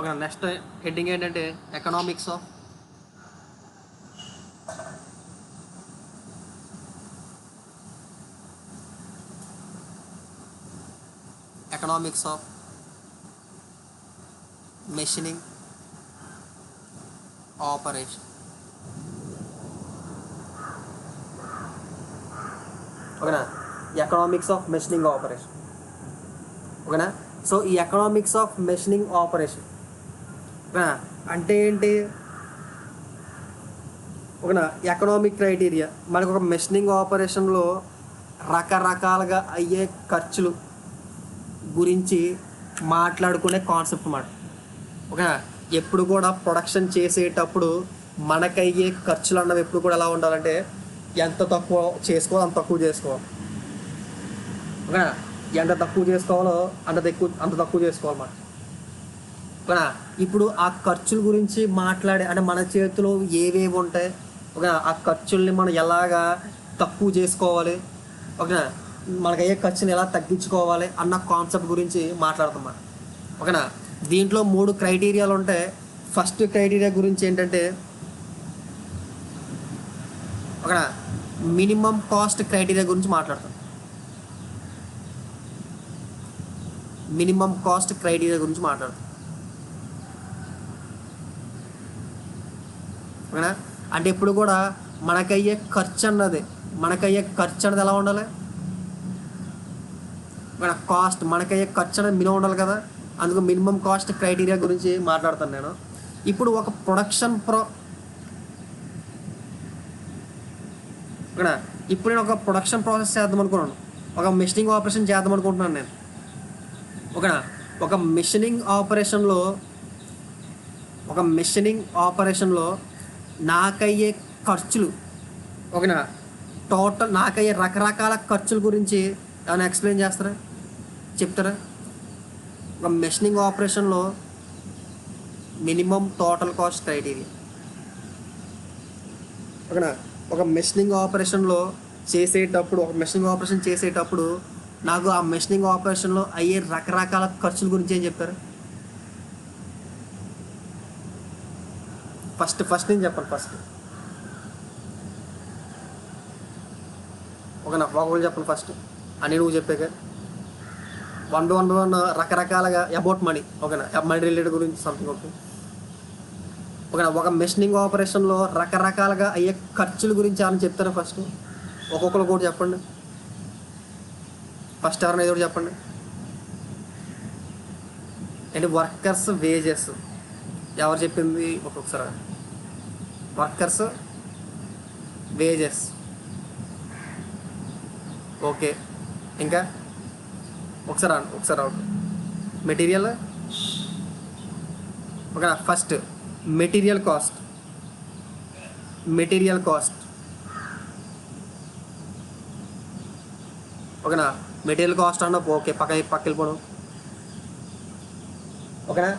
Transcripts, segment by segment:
Okay, next heading ఏంటంటే economics of machining operation. ఓకేనా, economics of machining operation. ఓకేనా, so ఈ ఎకనామిక్స్ ఆఫ్ మెషినింగ్ ఆపరేషన్ ఓకేనా అంటే ఏంటి? ఓకేనా, ఎకనామిక్ క్రైటీరియా మనకు ఒక మెషినింగ్ ఆపరేషన్లో రకరకాలుగా అయ్యే ఖర్చులు గురించి మాట్లాడుకునే కాన్సెప్ట్ అన్నమాట. ఓకేనా, ఎప్పుడు కూడా ప్రొడక్షన్ చేసేటప్పుడు మనకయ్యే ఖర్చులు అన్నవి ఎప్పుడు కూడా ఎలా ఉండాలంటే ఎంత తక్కువ చేసుకోవాలో అంత తక్కువ చేసుకోవాలి. ఓకేనా, ఎంత తక్కువ చేసుకోవాలో అంత తక్కువ చేసుకోవాలన్నమాట. ఓకేనా, ఇప్పుడు ఆ ఖర్చుల గురించి మాట్లాడే అంటే మన చేతిలో ఏవేవి ఉంటాయి, ఓకేనా, ఆ ఖర్చుల్ని మనం ఎలాగా తక్కువ చేసుకోవాలి, ఓకేనా, మనకయ్యే ఖర్చుని ఎలా తగ్గించుకోవాలి అన్న కాన్సెప్ట్ గురించి మాట్లాడుతున్నాం. ఓకేనా, దీంట్లో 3 క్రైటీరియాలు ఉంటాయి. ఫస్ట్ క్రైటీరియా గురించి ఏంటంటే ఓకేనా మినిమం కాస్ట్ క్రైటీరియా గురించి మాట్లాడతాం. మినిమం కాస్ట్ క్రైటీరియా గురించి మాట్లాడతాం. ఓకేనా, అంటే ఇప్పుడు కూడా మనకయ్యే ఖర్చు అన్నది ఎలా ఉండాలి? మన కాస్ట్ మనకయ్యే ఖర్చు అనేది మినిమం ఉండాలి కదా. అందుకు మినిమం కాస్ట్ క్రైటీరియా గురించి మాట్లాడతాను నేను. ఇప్పుడు ఒక ఓకేనా, ఇప్పుడు నేను ఒక ప్రొడక్షన్ ప్రాసెస్ చేద్దాం అనుకున్నాను, ఒక మెషినింగ్ ఆపరేషన్ చేద్దాం అనుకుంటున్నాను నేను. ఓకేనా, ఒక మెషినింగ్ ఆపరేషన్లో నాకయ్యే ఖర్చులు, ఓకేనా, టోటల్ నాకయ్యే రకరకాల ఖర్చుల గురించి ఏమైనా ఎక్స్ప్లెయిన్ చేస్తారా, చెప్తారా? ఒక మెషినింగ్ ఆపరేషన్లో మినిమం టోటల్ కాస్ట్ క్రైటీరియా. ఓకేనా, ఒక మెషినింగ్ ఆపరేషన్ చేసేటప్పుడు నాకు ఆ మెషినింగ్ ఆపరేషన్లో అయ్యే రకరకాల ఖర్చుల గురించి ఏం చెప్తారు? ఫస్ట్ నేను చెప్పాను. ఓకేనా, ఒకళ్ళు చెప్పండి ఫస్ట్ అని నువ్వు చెప్పాక 1 by 1 రకరకాలుగా అబౌట్ మనీ. ఓకేనా, మనీ రిలేటెడ్ గురించి సంథింగ్. ఓకేనా, ఒక మెషినింగ్ ఆపరేషన్లో రకరకాలుగా అయ్యే ఖర్చుల గురించి ఏమైనా చెప్తారా? ఫస్ట్ ఒక్కొక్కరు కూడా చెప్పండి. ఫస్ట్ ఎవరైనా ఏదో చెప్పండి. ఏంటి? Workers wages. ఎవరు చెప్పింది? ఒక్కొక్కసారి వర్కర్స్ వేజెస్. ఓకే, ఇంకా ఒకసారి అవుట్ మెటీరియల్. ఓకేనా, ఫస్ట్ మెటీరియల్ కాస్ట్. ఓకేనా, మెటీరియల్ కాస్ట్ అన్న ఓకే, పక్క వెళ్ళిపోవడం. ఓకేనా,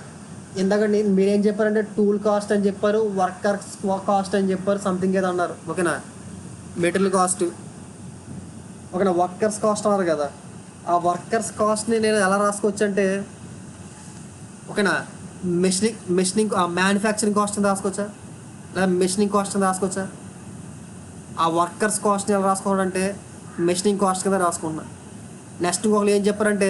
ఇందాక మీరేం చెప్పారంటే టూల్ కాస్ట్ అని చెప్పారు, వర్కర్స్ కాస్ట్ అని చెప్పారు, సంథింగ్ ఏదో అన్నారు. ఓకేనా, మెటీరియల్ కాస్ట్. ఓకేనా, వర్కర్స్ కాస్ట్ అన్నారు కదా. ఆ వర్కర్స్ కాస్ట్ని నేను ఎలా రాసుకోవచ్చు అంటే ఓకేనా మెషినింగ్ మ్యానుఫ్యాక్చరింగ్ కాస్ట్ అని రాసుకోవచ్చా, లేదా మెషినింగ్ కాస్ట్ అని రాసుకోవచ్చా? ఆ వర్కర్స్ కాస్ట్ని ఎలా రాసుకోవాలంటే మెషినింగ్ కాస్ట్ కింద రాసుకున్నా. నెక్స్ట్ ఇంకొకరు ఏం చెప్పారంటే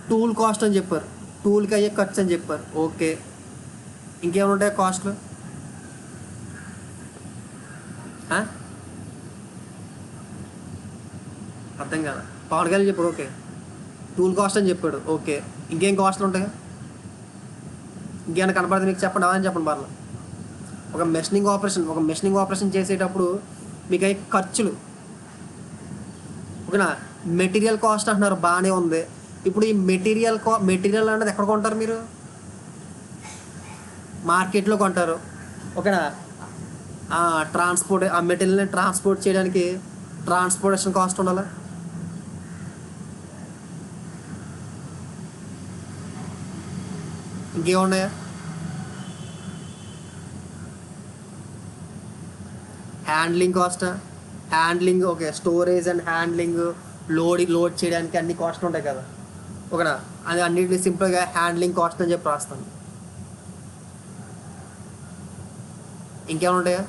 టూల్ కాస్ట్ అని చెప్పారు, టూల్కి అయ్యే ఖర్చు అని చెప్పారు. ఓకే, ఇంకేమైనా ఉంటాయి కాస్ట్లు? అర్థం కదా? పవన్ కళ్యాణ్ చెప్పాడు. ఓకే, టూల్ కాస్ట్ అని చెప్పాడు. ఓకే, ఇంకేం కాస్ట్లు ఉంటాయి? ఇంకేమైనా కనపడితే మీకు చెప్పండి, అవన్నీ చెప్పండి. పర్లేదు. ఒక మెషినింగ్ ఆపరేషన్ చేసేటప్పుడు మీకు అయ్యే ఖర్చులు. ఓకేనా, మెటీరియల్ కాస్ట్ అంటున్నారు, బాగానే ఉంది. ఇప్పుడు ఈ మెటీరియల్ అనేది ఎక్కడ కొంటారు మీరు? మార్కెట్లో కొంటారు. ఓకేనా, ట్రాన్స్పోర్ట్, ఆ మెటీరియల్ని ట్రాన్స్పోర్ట్ చేయడానికి ట్రాన్స్పోర్టేషన్ కాస్ట్ ఉండాలి. ఇంకేమున్నాయా? Handling cost. Okay, storage and handling, load చేయడానికి అన్ని కాస్ట్ ఉంటాయి కదా. ఓకేనా, అది అన్నింటినీ సింపుల్గా హ్యాండ్లింగ్ కాస్ట్ అని చెప్పి రాస్తాను. ఇంకేమైనా ఉంటాయా?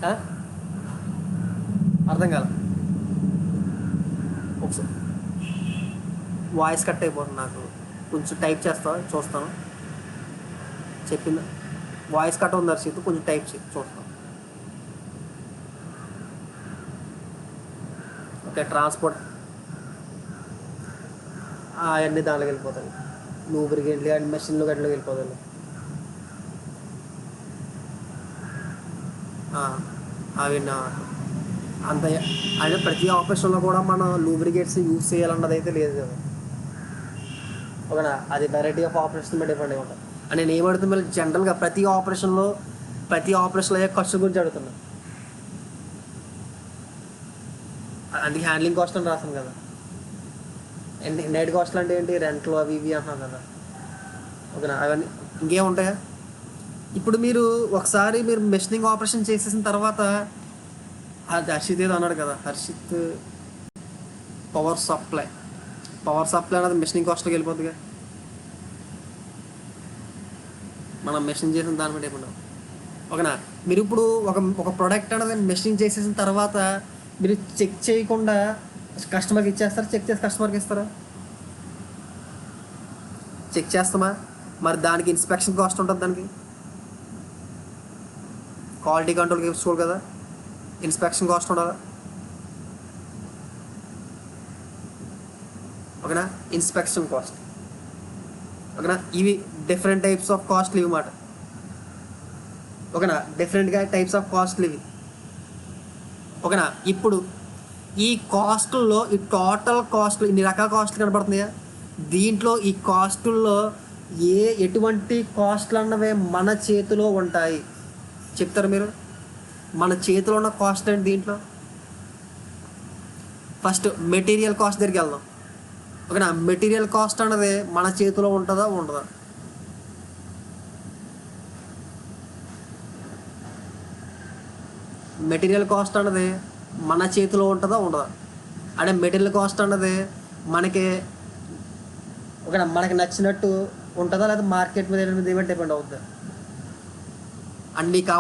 ఆ? అర్థం కాల. ఒకసారి వాయిస్ కట్ అయిపోతుంది నాకు, కొంచెం టైప్ చేస్తావా చూస్తాను. చెప్పింది వాయిస్ కట్ ఉంది హర్షిత్, కొంచెం టైప్ చేసి చూస్తాను. ఓకే, ట్రాన్స్పోర్ట్ అవన్నీ దాంట్లోకి వెళ్ళిపోతాయి. లూబ్రికెంట్లు అండ్ మెషిన్లు గట్లోకి వెళ్ళిపోతాయి. అవి అంత అంటే ప్రతి ఆపరేషన్లో కూడా మనం లూబ్రికేట్స్ యూజ్ చేయాలన్నది అయితే లేదు కదా. ఓకేనా, అది వెరైటీ ఆఫ్ ఆపరేషన్ మీద డిపెండ్ అయి ఉంటుంది. అని నేను ఏమడుతున్నా మళ్ళీ జనరల్గా ప్రతి ఆపరేషన్లో అయ్యే ఖర్చు గురించి అడుగుతున్నా. అందుకే హ్యాండ్లింగ్ కాస్ట్ అని రాస్తాను కదా. నైట్ కాస్ట్లు అంటే ఏంటి, రెంట్లు అవి ఇవి అంటున్నాను కదా. ఓకేనా, అవన్నీ ఇంకేముంటాయా? ఇప్పుడు మీరు ఒకసారి మీరు మెషినింగ్ ఆపరేషన్ చేసేసిన తర్వాత, అది హర్షిత్ ఏదో అన్నాడు కదా, హర్షిత్ పవర్ సప్లై అనేది మెషినింగ్ కాస్ట్లోకి వెళ్ళిపోతుందిగా. మనం మెషిన్ చేసిన దాని మీద ఇప్పుడు ఓకేనా. మీరు ఇప్పుడు ఒక ప్రోడక్ట్ అనేది మెషిన్ చేసేసిన తర్వాత మీరు చెక్ చేయకుండా కస్టమర్కి ఇచ్చేస్తారా, చెక్ చేసి కస్టమర్కి ఇస్తారా? చెక్ చేస్తామా? మరి దానికి ఇన్స్పెక్షన్ కాస్ట్ ఉంటుంది, దానికి క్వాలిటీ కంట్రోల్కి చూడు కదా, ఇన్స్పెక్షన్ కాస్ట్ ఉండదా? ఓకేనా, ఇన్స్పెక్షన్ కాస్ట్. ఓకేనా, ఇవి డిఫరెంట్ టైప్స్ ఆఫ్ కాస్ట్లు ఇవి మాట. ఓకేనా, డిఫరెంట్గా టైప్స్ ఆఫ్ కాస్ట్లు ఇవి. ఓకేనా, ఇప్పుడు ఈ కాస్టుల్లో ఈ టోటల్ కాస్ట్లు ఇన్ని రకాల కాస్ట్లు కనబడుతున్నాయా? దీంట్లో ఈ కాస్టుల్లో ఎటువంటి కాస్ట్లు అన్నవే మన చేతిలో ఉంటాయి చెప్తారు మీరు? మన చేతిలో ఉన్న కాస్ట్ ఏంటి దీంట్లో? ఫస్ట్ మెటీరియల్ కాస్ట్ దగ్గరికి వెళ్దాం. ఓకేనా, మెటీరియల్ కాస్ట్ అన్నది మన చేతిలో ఉంటుందా ఉండదా? మెటీరియల్ కాస్ట్ అన్నది మన చేతిలో ఉంటుందా ఉండదా? అంటే మెటీరియల్ కాస్ట్ అన్నది మనకి మనకి నచ్చినట్టు ఉంటుందా, లేదా మార్కెట్ మీద ఏమైనా డిపెండ్ అవుతుందా? అండ్ నీకు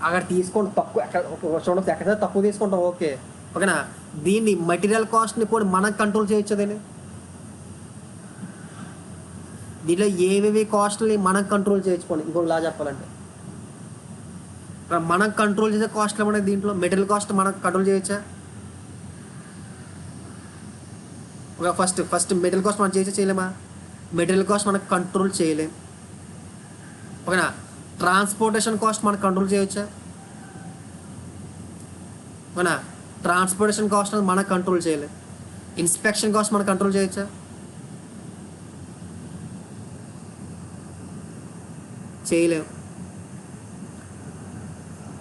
అక్కడ తీసుకోండి తక్కువ, చూడండి ఎక్కడ తక్కువ తీసుకుంటాం ఓకే. ఓకేనా, దీన్ని మెటీరియల్ కాస్ట్ని కూడా మనం కంట్రోల్ చేయొచ్చు. దీంట్లో ఏవేవి కాస్ట్ని మనం కంట్రోల్ చేయొచ్చుకోండి. ఇంకోలా చెప్పాలంటే మనం కంట్రోల్ చేసే కాస్ట్లు ఏమన్నా దీంట్లో మెటీరియల్ కాస్ట్ మనం కంట్రోల్ చేయొచ్చా? ఫస్ట్ మెటీరియల్ కాస్ట్ మనం చేయలేమా? మెటీరియల్ కాస్ట్ మనం కంట్రోల్ చేయలేం. ఓకేనా, ట్రాన్స్పోర్టేషన్ కాస్ట్ మనం కంట్రోల్ చేయొచ్చా? ఓకేనా, ట్రాన్స్పోర్టేషన్ కాస్ట్ అనేది మనం కంట్రోల్ చేయలేం. ఇన్స్పెక్షన్ కాస్ట్ మనం కంట్రోల్ చేయొచ్చా? చేయలేం.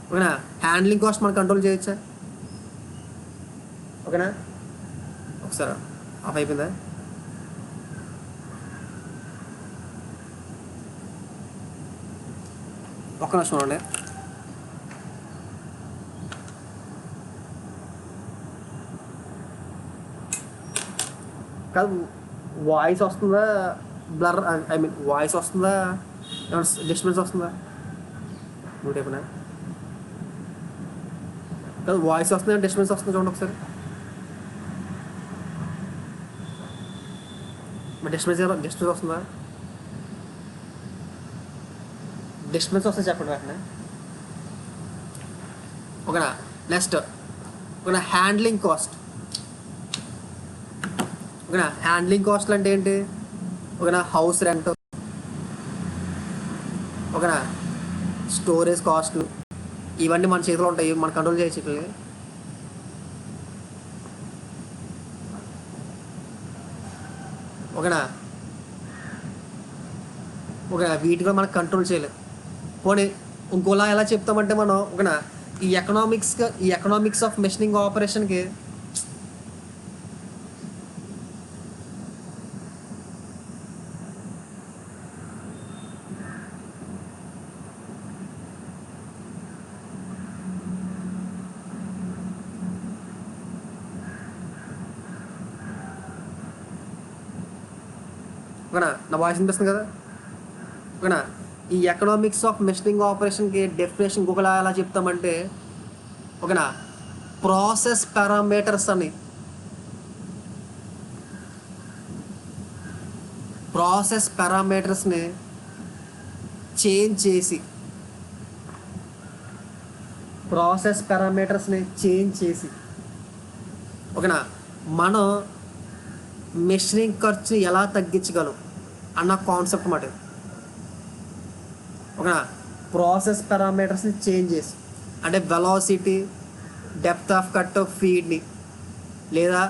ఓకేనా, హ్యాండ్లింగ్ కాస్ట్ మనం కంట్రోల్ చేయొచ్చా? ఓకేనా, ఒకసారి ఆఫ్ అయిపోయిందా? ఒక్క నిమిషం చూడండి. కాదు, వాయిస్ వస్తుందా బ్లర్, ఐ మీన్ వాయిస్ వస్తుందా, ఏమైనా డిస్టర్బెన్స్ వస్తుందా? నోట్ అయిపోయినా కాదు, వాయిస్ వస్తుందా డిస్టర్బెన్స్ వస్తుందా చూడండి ఒకసారి. డిస్టర్బెన్స్ వస్తుందా? డిస్టర్బెన్స్ వస్తే చెప్పండి వెంటనే. ఓకేనా, నెక్స్ట్ ఓకేనా, హ్యాండ్లింగ్ కాస్ట్. ఓకేనా, హ్యాండ్లింగ్ కాస్ట్లు అంటే ఏంటి? ఓకేనా, హౌస్ రెంట్, ఓకేనా, స్టోరేజ్ కాస్ట్లు, ఇవన్నీ మన చేతిలో ఉంటాయి, మనం కంట్రోల్ చేయొచ్చు. ఓకేనా, వీటిలో మనం కంట్రోల్ చేయలేదు. పోనీ ఇంకోలా ఎలా చెప్తామంటే మనం ఓకేనా, ఈ ఎకనామిక్స్ ఆఫ్ మెషినింగ్ ఆపరేషన్కి ఓకేనా, నా వాయిస్ వినిపిస్తుంది కదా. ఓకేనా, ఈ ఎకనామిక్స్ ఆఫ్ మెషినింగ్ ఆపరేషన్కి డెఫినేషన్ ఇంకొకలా ఎలా చెప్తామంటే, ఓకేనా, ప్రాసెస్ పారామీటర్స్ అని, ప్రాసెస్ పారామీటర్స్ని చేంజ్ చేసి, ప్రాసెస్ పారామీటర్స్ని చేంజ్ చేసి, ఓకేనా, మనం మెషినింగ్ ఖర్చు ఎలా తగ్గించగలం అన్న కాన్సెప్ట్ మాట. ఓకేనా, ప్రాసెస్ పారామీటర్స్ని చేంజ్ చేసి అంటే వెలాసిటీ, డెప్త్ ఆఫ్ కట్ ఫీడ్ని, లేదా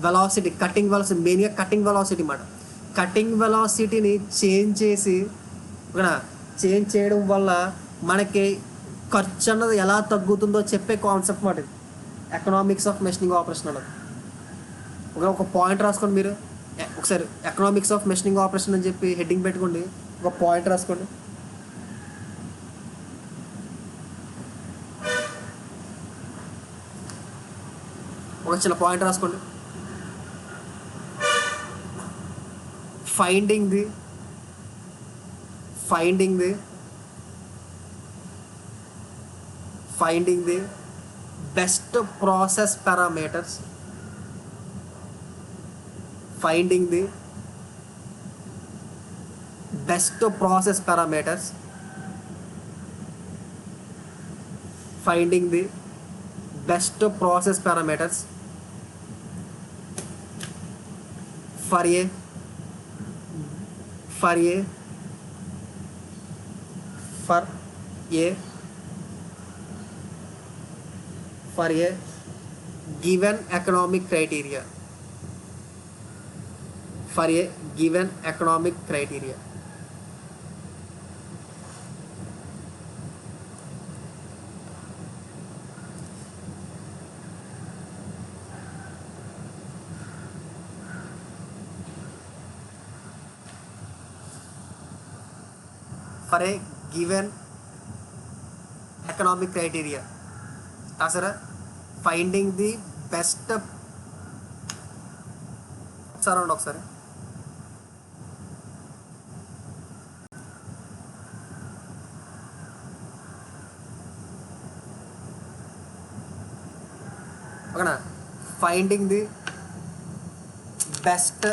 వెలాసిటీ, కటింగ్ వెలాసిటీ, మెయిన్గా కటింగ్ వెలాసిటీ మాట. కటింగ్ వెలాసిటీని చేంజ్ చేసి, ఓకేనా, చేంజ్ చేయడం వల్ల మనకి ఖర్చు అన్నది ఎలా తగ్గుతుందో చెప్పే కాన్సెప్ట్ మాట ఇది ఎకనామిక్స్ ఆఫ్ మెషినింగ్ ఆపరేషన్ అన్నది. ఒక పాయింట్ రాసుకోండి మీరు, ఒకసారి ఎకనామిక్స్ ఆఫ్ మెషినింగ్ ఆపరేషన్ అని చెప్పి హెడ్డింగ్ పెట్టుకోండి, ఒక పాయింట్ రాసుకోండి. ఒక చిన్న పాయింట్ రాసుకోండి. Finding the best process parameters, finding the best process parameters, finding the best process parameters for a given economic criteria, for a given economic criteria. For a given economic criteria, asara finding the best surround ఒకసారి ఓకేనా, finding the best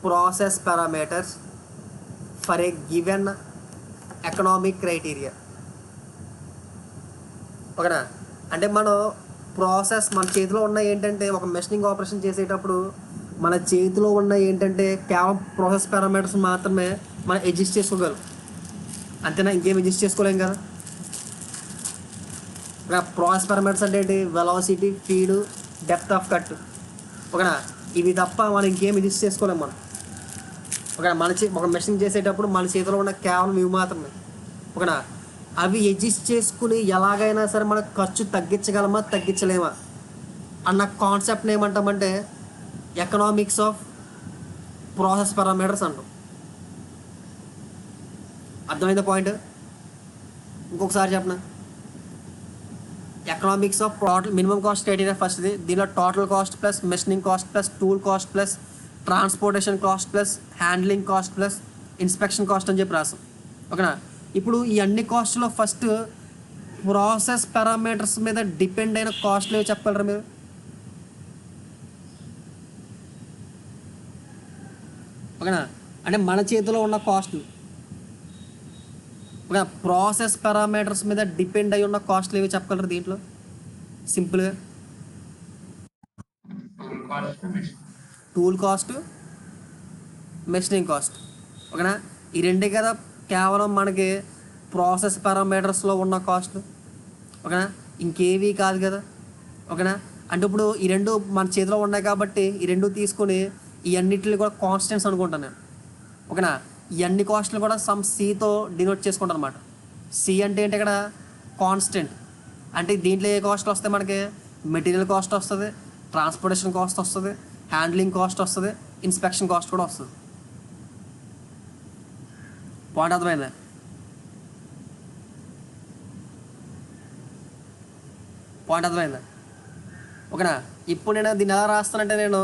process parameters for a given economic criteria. ఓకేనా, అంటే మనం process మన చేతిలో ఉన్న ఏంటంటే, ఒక మెషినింగ్ ఆపరేషన్ చేసేటప్పుడు మన చేతిలో ఉన్న ఏంటంటే కేవలం ప్రాసెస్ పారామీటర్స్ మాత్రమే మనం అడ్జస్ట్ చేసుకోగలం, అంతేనా, ఇంకేం అడ్జస్ట్ చేసుకోలేం కదా. ప్రాసెస్ పారామీటర్స్ అంటే ఏంటి, velocity, feed, depth of cut, ఓకేనా, ఇవి తప్ప మనం ఇంకేం అడ్జస్ట్ చేసుకోలేం మనం. ఓకేనా, ఒక మెషిన్ చేసేటప్పుడు మన చేతిలో ఉన్న కేవలం ఇవి మాత్రమే. ఓకేనా, అవి అడ్జస్ట్ చేసుకుని ఎలాగైనా సరే మన ఖర్చు తగ్గించగలమా తగ్గించలేమా అన్న కాన్సెప్ట్ని ఏమంటామంటే ఎకనామిక్స్ ఆఫ్ ప్రాసెస్ పారామీటర్స్ అంటాం. అర్థమైందా పాయింట్? ఇంకొకసారి చెప్పనా, economics of total minimum cost criteria ఫస్ట్ది. దీనిలో total cost plus machining cost plus tool cost plus transportation cost plus handling cost plus inspection cost అని చెప్పి రాసాం. ఓకేనా, ఇప్పుడు ఈ అన్ని కాస్ట్లో ఫస్ట్ ప్రాసెస్ పారామీటర్స్ మీద డిపెండ్ అయిన కాస్ట్లు ఏవి చెప్పగలరా మీరు? ఓకేనా, అంటే మన చేతిలో ఉన్న కాస్ట్లు, ఓకే, ప్రాసెస్ పారామీటర్స్ మీద డిపెండ్ అయి ఉన్న కాస్ట్లు ఏవి చెప్పగలరు దీంట్లో సింపుల్గా? Tool cost, machining cost. ఓకేనా, ఈ రెండే కదా కేవలం మనకి ప్రాసెస్ పారామీటర్స్లో ఉన్న కాస్ట్లు. ఓకేనా, ఇంకేవి కాదు కదా. ఓకేనా, అంటే ఇప్పుడు ఈ రెండు మన చేతిలో ఉన్నాయి కాబట్టి ఈ రెండు తీసుకొని ఈ అన్నిటిని కూడా కాన్స్టెంట్స్ అనుకుంటాను నేను. ఓకేనా, ఈ అన్ని కాస్ట్లు కూడా సమ్ సితో డినోట్ చేసుకుంటాను అనమాట. సి అంటే ఏంటి, ఇక్కడ కాన్స్టెంట్. అంటే దీంట్లో ఏ కాస్ట్లు వస్తాయి మనకి, మెటీరియల్ కాస్ట్ వస్తుంది, ట్రాన్స్పోర్టేషన్ కాస్ట్ వస్తుంది, హ్యాండ్లింగ్ కాస్ట్ వస్తుంది, ఇన్స్పెక్షన్ కాస్ట్ కూడా వస్తుంది. పాయింట్ అర్థమైందా? పాయింట్ అర్థమైందా? ఓకేనా, ఇప్పుడు నేను దీన్ని ఎలా రాస్తానంటే, నేను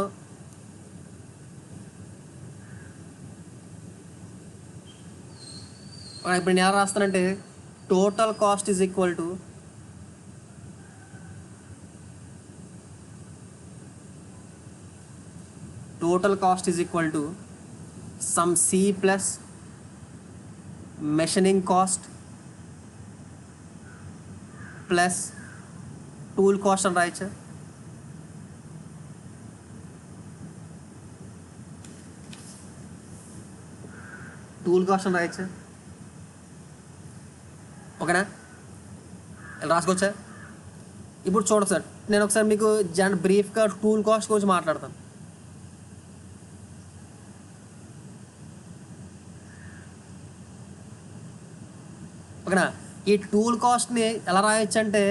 ఇప్పుడు నేను ఎలా రాస్తానంటే total cost is equal to sum C plus machining cost plus tool cost అని రాయచ్చా? టూల్ కాస్ట్ అని రాయచ్చా? ఓకేనా? ఇలా రాసుకోవచ్చా? ఇప్పుడు చూడండి సార్, నేను ఒకసారి మీకు బ్రీఫ్గా టూల్ కాస్ట్ గురించి మాట్లాడతాను. ఓకేనా? ఈ టూల్ కాస్ట్ని ఎలా రాయొచ్చు అంటే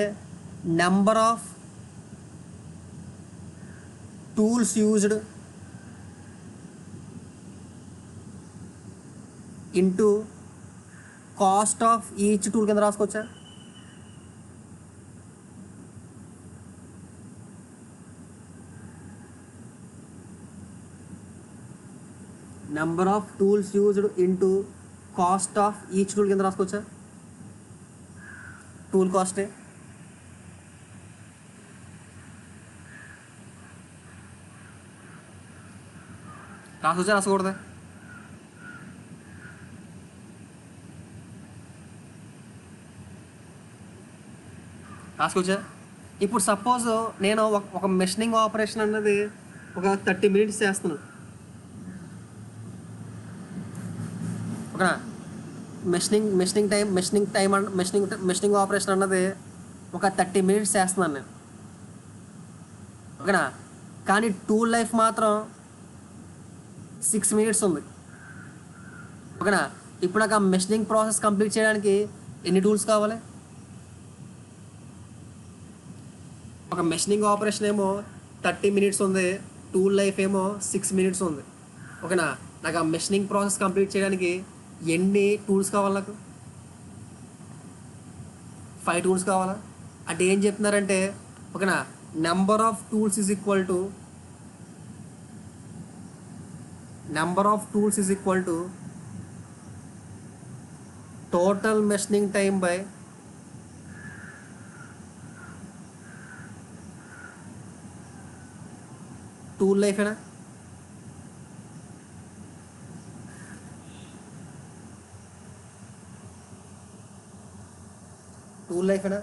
number of tools used into cost of each tool కింద రాసుకోవచ్చా? Number of tools used into cost of each tool కింద రాసుకోవచ్చా? టూల్ కాస్టే. రాసుకోవచ్చా రాసుకోకూడదా? రాసుకోవచ్చా? ఇప్పుడు సపోజ్ నేను ఒక మెషినింగ్ ఆపరేషన్ అన్నది ఒక 30 minutes చేస్తున్నాను. ఓకేనా? మెషినింగ్ ఆపరేషన్ అన్నది ఒక 30 minutes చేస్తున్నాను నేను. ఓకేనా? కానీ టూల్ లైఫ్ మాత్రం 6 minutes ఉంది. ఓకేనా? ఇప్పుడు నాకు ఆ మెషినింగ్ ప్రాసెస్ కంప్లీట్ చేయడానికి ఎన్ని టూల్స్ కావాలి? ఒక మెషినింగ్ ఆపరేషన్ ఏమో 30 minutes ఉంది, టూల్ లైఫ్ ఏమో 6 minutes ఉంది. ఓకేనా? నాకు ఆ మెషినింగ్ ప్రాసెస్ కంప్లీట్ చేయడానికి ఎన్ని టూల్స్ కావాలి? నాకు 5 టూల్స్ కావాలా? అంటే ఏం చెప్తున్నారంటే ఓకేనా, number of tools is equal to total machining time by tool లైఫేనా? టూల్ లైఫేనా?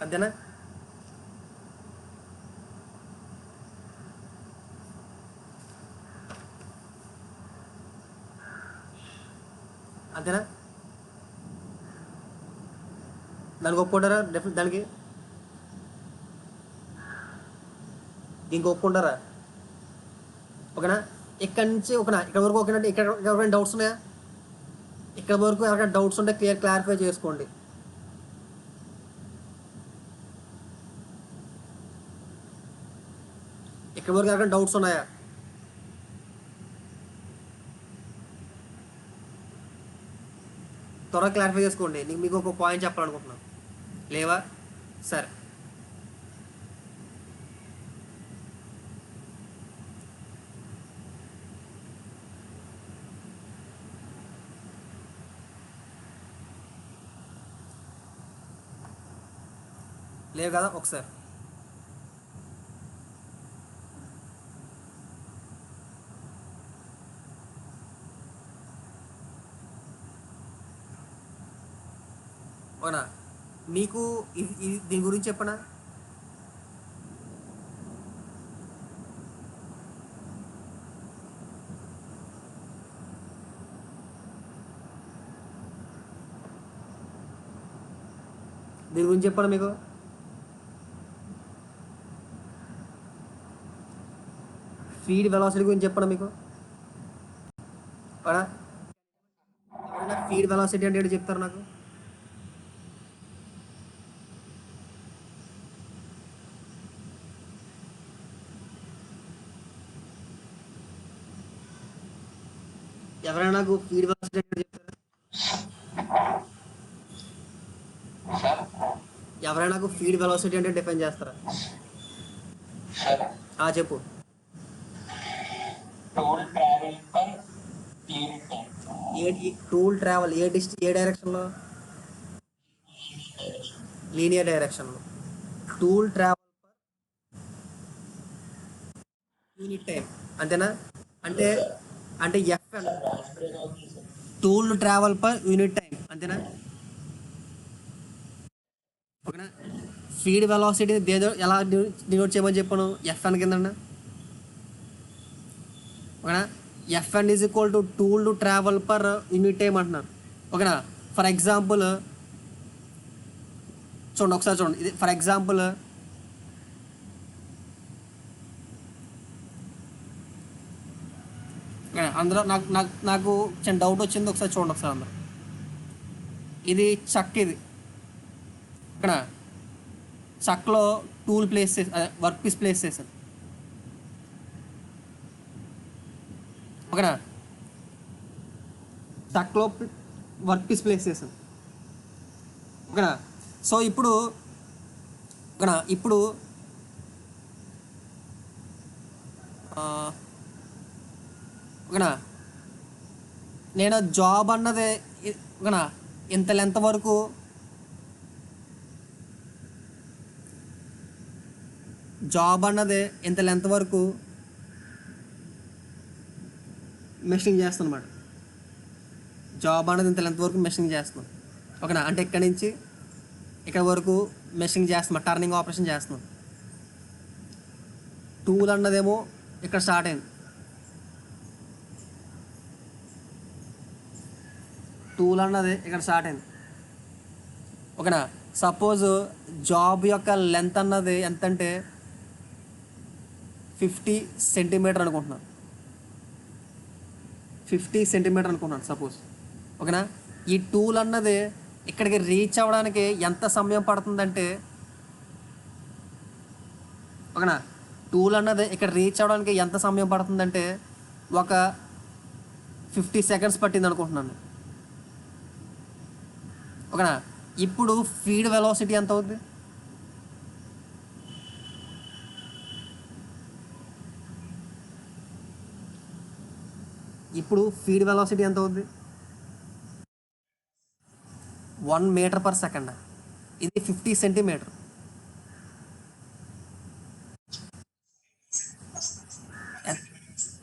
అంతేనా? అంతేనా? దానికి ఒప్పుకుంటారా? దానికి దీనికి ఒప్పుకుంటారా? ఓకేనా? ఇక్కడ నుంచి ఓకేనా, ఇక్కడ వరకు ఓకేనంటే ఇక్కడ ఎవరికైనా డౌట్స్ ఉన్నాయా? ఇక్కడ వరకు ఎవరికైనా డౌట్స్ ఉంటే క్లారిఫై చేసుకోండి. ఇక్కడ వరకు ఎవరికైనా డౌట్స్ ఉన్నాయా? త్వరగా క్లారిఫై చేసుకోండి. నేను మీకు ఒక పాయింట్ చెప్పాలనుకుంటున్నాను. లేవా? సరే, లేవు కదా? ఒకసారి అవునా, మీకు దీని గురించి చెప్పనా? దీని గురించి చెప్పనా మీకు? ఫీడ్ వెలాసిటీ గురించి చెప్పనా మీకు? అవునా, ఎవరైనా ఫీడ్ వెలాసిటీ అంటే ఏంటో చెప్తారు నాకు? ఎవరైనా నాకు ఫీడ్ వెలాసిటీ అంటే చెప్తారా? ఎవరైనా నాకు ఫీడ్ వెలాసిటీ అంటే డిఫైన్ చేస్తారా? చెప్పు. Tool travel per unit time. Tool travel ఏ డైరెక్షన్లో? లీనియర్ డైరెక్షన్లో. టూల్ ట్రావెల్ యూనిట్ టైం, అంతేనా? అంటే అంటే FN, tool travel per unit time, అంతేనా? ఓకేనా? స్పీడ్ వెలాసిటీ దేదో ఎలా డినోట్ చేయమని చెప్పాను? ఎఫ్ఎన్ కింద. ఓకేనా? FN is equal to tool travel per unit time అంటున్నారు. ఓకేనా? ఫర్ ఎగ్జాంపుల్ చూడండి, ఒకసారి చూడండి. ఇది ఫర్ ఎగ్జాంపుల్ అందులో నాకు నాకు నాకు చిన్న డౌట్ వచ్చింది, ఒకసారి చూడండి ఒకసారి అందరూ. ఇది చక్, ఇది ఇక్కడ చక్లో టూల్ ప్లేస్ చేసి వర్క్ పీస్ ప్లేస్ చేశాను. ఓకేనా? చక్లో వర్క్ పీస్ ప్లేస్ చేశాను. ఓకేనా? సో ఇప్పుడు ఓకేనా, ఇప్పుడు ఓకేనా, నేను జాబ్ అన్నది ఓకేనా ఇంత లెంత్ వరకు జాబ్ అన్నది ఇంత లెంత్ వరకు మెషింగ్ చేస్తాను అన్నమాట. జాబ్ అన్నది ఇంత లెంత్ వరకు మెషింగ్ చేస్తున్నాను. ఓకేనా? అంటే ఇక్కడి నుంచి ఇక్కడ వరకు మెషింగ్ చేస్తున్నాం, టర్నింగ్ ఆపరేషన్ చేస్తున్నాం. టూల్ అన్నదేమో ఇక్కడ స్టార్ట్ అయింది. టూల్ అన్నది ఇక్కడ స్టార్ట్ అయింది. ఓకేనా? సపోజ్ జాబ్ యొక్క లెంత్ అన్నది ఎంత అంటే 50 సెంటీమీటర్ అనుకుంటున్నాను. 50 సెంటీమీటర్ అనుకుంటున్నాను సపోజ్. ఓకేనా? ఈ టూల్ అన్నది ఇక్కడికి రీచ్ అవ్వడానికి ఎంత సమయం పడుతుందంటే, ఓకేనా, టూల్ అన్నది ఇక్కడ రీచ్ అవ్వడానికి ఎంత సమయం పడుతుందంటే ఒక 50 సెకండ్స్ పట్టింది అనుకుంటున్నాను. ఓకేనా? ఇప్పుడు ఫీడ్ వెలాసిటీ ఎంత అవుద్ది? ఇప్పుడు ఫీడ్ వెలాసిటీ ఎంత అవుద్ది? 1 మీటర్ పర్ సెకండ్. ఇది 50 సెంటీమీటర్.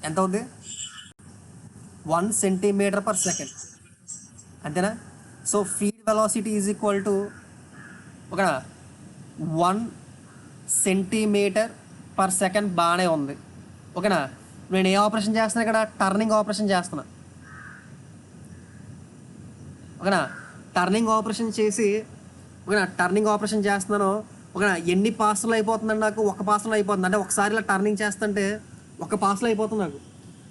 ఎంత అవుద్ది? 1 సెంటీమీటర్ పర్ సెకండ్, అంతేనా? So feed velocity is equal to ఓకేనా 1 సెంటీమీటర్ పర్ సెకండ్. బాగానే ఉంది. ఓకేనా? నేను ఏ ఆపరేషన్ చేస్తున్నా? ఇక్కడ టర్నింగ్ ఆపరేషన్ చేస్తున్నా. ఓకేనా? టర్నింగ్ ఆపరేషన్ చేసి ఓకేనా, టర్నింగ్ ఆపరేషన్ చేస్తున్నాను. ఓకేనా? ఎన్ని పాస్లు అయిపోతుందండి నాకు? ఒక పాస్లో అయిపోతుంది. అంటే ఒకసారి ఇలా టర్నింగ్ చేస్తుంటే ఒక పాస్లో అయిపోతుంది నాకు.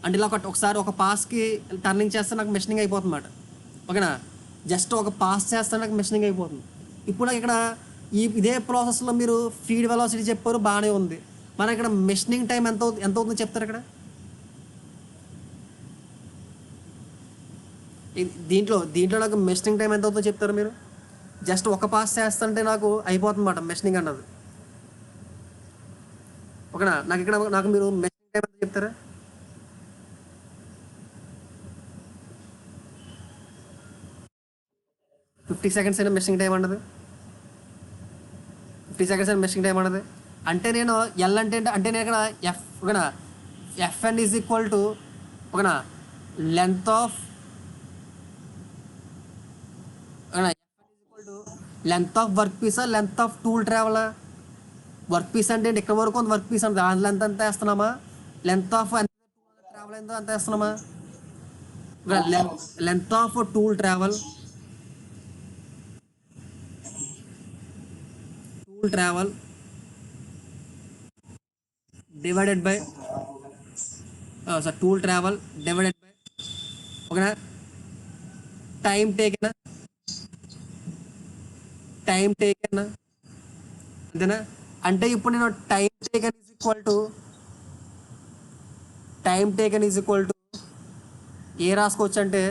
అంటే ఇలా ఒకసారి ఒక పాస్కి టర్నింగ్ చేస్తే నాకు మెషినింగ్ అయిపోతుంది అన్నమాట. ఓకేనా? జస్ట్ ఒక పాస్ చేస్తే నాకు మెషినింగ్ అయిపోతుంది. ఇప్పుడు నాకు ఇక్కడ ఇదే ప్రాసెస్లో మీరు ఫీడ్ వెలాసిటీ చెప్పారు, బాగానే ఉంది. మన ఇక్కడ మెషినింగ్ టైం ఎంత అవుతుందో చెప్తారు ఇక్కడ. దీంట్లో నాకు మెషినింగ్ టైం ఎంత అవుతుందో చెప్తారు మీరు? జస్ట్ ఒక పాస్ చేస్తుంటే నాకు అయిపోతుంది అన్నమాట మెషినింగ్ అన్నది. ఓకేనా? నాకు మీరు మెషినింగ్ టైం ఎంత చెప్తారా? ఫిఫ్టీ సెకండ్స్ అయినా మెషింగ్ టైం అన్నది. 50 సెకండ్స్ అయినా మెషింగ్ టైం అన్నది. అంటే నేను ఎల్ అంటే నేను ఇక్కడ ఓకేనా, ఎఫ్ఎన్ ఈజ్ ఈక్వల్ టు ఓకేనా లెంత్ ఆఫ్ ఓకేనా, FN is equal to length of work పీసా, లెంత్ ఆఫ్ టూల్ ట్రావెలా? వర్క్ పీస్ అంటే ఇక్కడ వరకు ఉంది వర్క్ పీస్ అంటే దాని లెంత్ ఎంత వేస్తున్నామా? లెంత్ ఆఫ్ ఎంత ట్రావెల్ అయిందో అంత వేస్తున్నామా? Length of tool travel divided by tool travel divided by ఓకేనా టైం టేకెన్ అంతేనా? అంటే ఇప్పుడు నేను time taken is equal to ఏ రాసుకోవచ్చు అంటే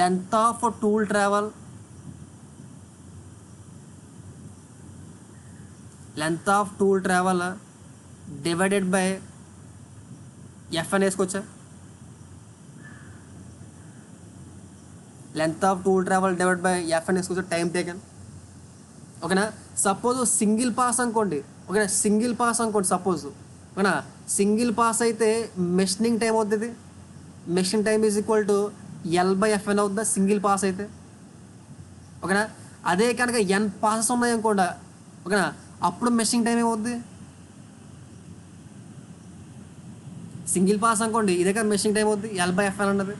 length of tool travel divided by F అని వేసుకోవచ్చా? Length of tool travel divide by FN is time taken. ఓకేనా, సపోజ్ సింగిల్ పాస్ అనుకోండి. ఓకేనా, సింగిల్ పాస్ అనుకోండి సపోజ్. ఓకేనా, సింగిల్ పాస్ అయితే మెషినింగ్ టైం అవుతుంది. Machine time is equal to L/FN అవుతుందా సింగిల్ పాస్ అయితే. ఓకేనా, అదే కనుక ఎన్ పాసెస్ ఉన్నాయి అనుకోండి. ఓకేనా, అప్పుడు మెషింగ్ టైం ఏమవుద్ది? సింగిల్ పాస్ అనుకోండి, ఇదే కదా మెషింగ్ టైం అవుద్ది L/FN అన్నది.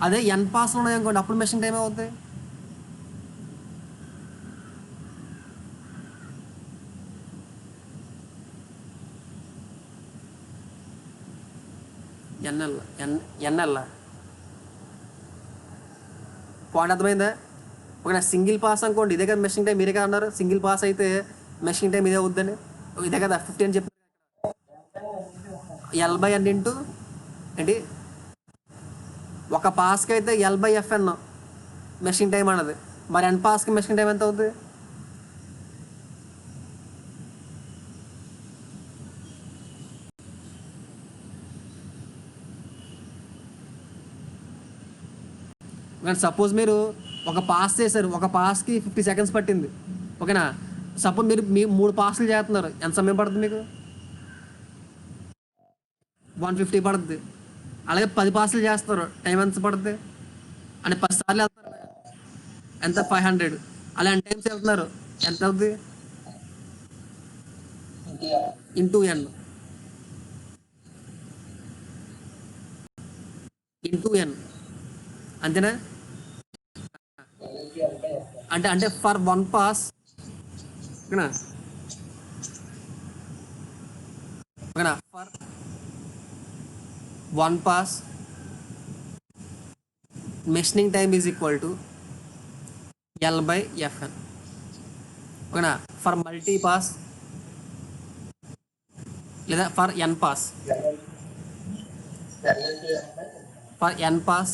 అదే ఎన్ పాస్లు ఉన్నాయి అనుకోండి, అప్పుడు మెషింగ్ టైం ఏమవుద్ది? ఎన్ఎల్ పాయింట్ అర్థమైందా? ఓకేనా, సింగిల్ పాస్ అనుకోండి, ఇదే కదా మెషింగ్ టైం. మీరే కదా అన్నారు సింగిల్ పాస్ అయితే మెషింగ్ టైం ఇదే అవుద్దని. ఇదే కదా 50 అని చెప్పి L/N ఇంటూ ఏంటి, ఒక పాస్కి అయితే L/FN మెషింగ్ టైం అన్నది. మరి ఎన్ పాస్కి మెషింగ్ టైం ఎంత అవుతుంది? కానీ సపోజ్ మీరు ఒక పాస్ చేశారు, ఒక పాస్కి 50 సెకండ్స్ పట్టింది. ఓకేనా, సపోజ్ మీరు 3 పాస్లు చేస్తున్నారు, ఎంత సమయం పడుతుంది మీకు? 150 పడుతుంది. అలాగే 10 పాస్లు చేస్తారు, టైం ఎంత పడుతుంది? అంటే 10 సార్లు వెళ్తారు, ఎంత? 500. అలా ఎన్ టైమ్స్ వెళ్తున్నారు, ఎంత అవుతుంది? ఇంటూ ఎన్. ఇంటూ ఎన్, అంతేనా? అంటే అంటే ఫర్ వన్ పాస్. ఓకేనా, ఓకేనా, for one pass machining time is equal to L/FN. ఓకేనా, ఫర్ మల్టీ పాస్ లేదా for N pass, for N pass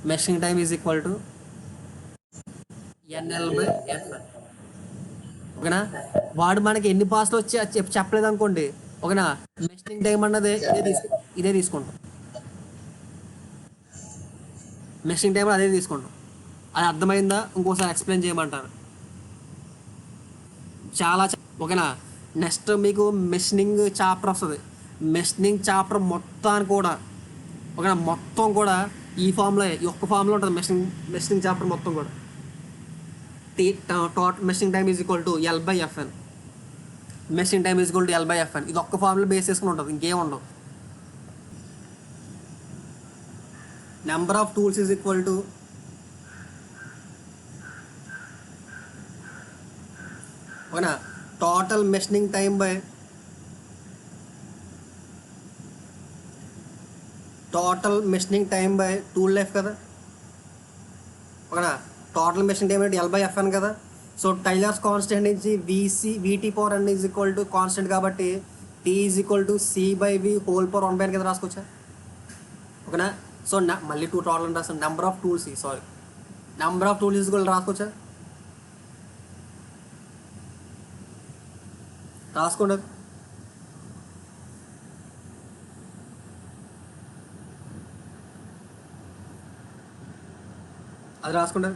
machining time is equal to NL/FN. ఓకేనా, వాడు మనకి ఎన్ని పాస్లు వచ్చి అది చెప్పలేదు అనుకోండి. ఓకేనా, మెషినింగ్ టైం అన్నది ఇదే తీసుకుంటాం. మెషినింగ్ టైం అదే తీసుకుంటాం. అది అర్థమైందా? ఇంకోసారి ఎక్స్ప్లెయిన్ చేయమంటారు చాలా. ఓకేనా, నెక్స్ట్ మీకు మెషినింగ్ చాప్టర్ వస్తుంది. మెషినింగ్ చాప్టర్ మొత్తాన్ని కూడా, ఓకేనా, మొత్తం కూడా ఈ ఫామ్లో, ఈ ఒక్క ఫామ్లో ఉంటుంది. మెషినింగ్ చాప్టర్ మొత్తం కూడా total machining time is equal to L/FN. Machining time is equal to L/FN. ఇది ఒక్క ఫామ్లో బేస్ చేసుకుని ఉంటుంది, ఇంకేం ఉండవు. Number of tools is equal to, ఓకేనా, total machining time by tool life కదా. ఓకేనా, టోటల్ మెషినింగ్ టైం అంటే L/FN కదా. సో టైలర్స్ కాన్స్టెంట్ నుంచి VT/N is equal to constant కాబట్టి T is equal to C/V whole power 1/n కింద రాసుకోవచ్చా? ఓకేనా, so మళ్ళీ 2 టోటల్ అని రాస్తాను. Number of tools is equal రాసుకోవచ్చా? రాసుకోండి. అది రాసుకోండి.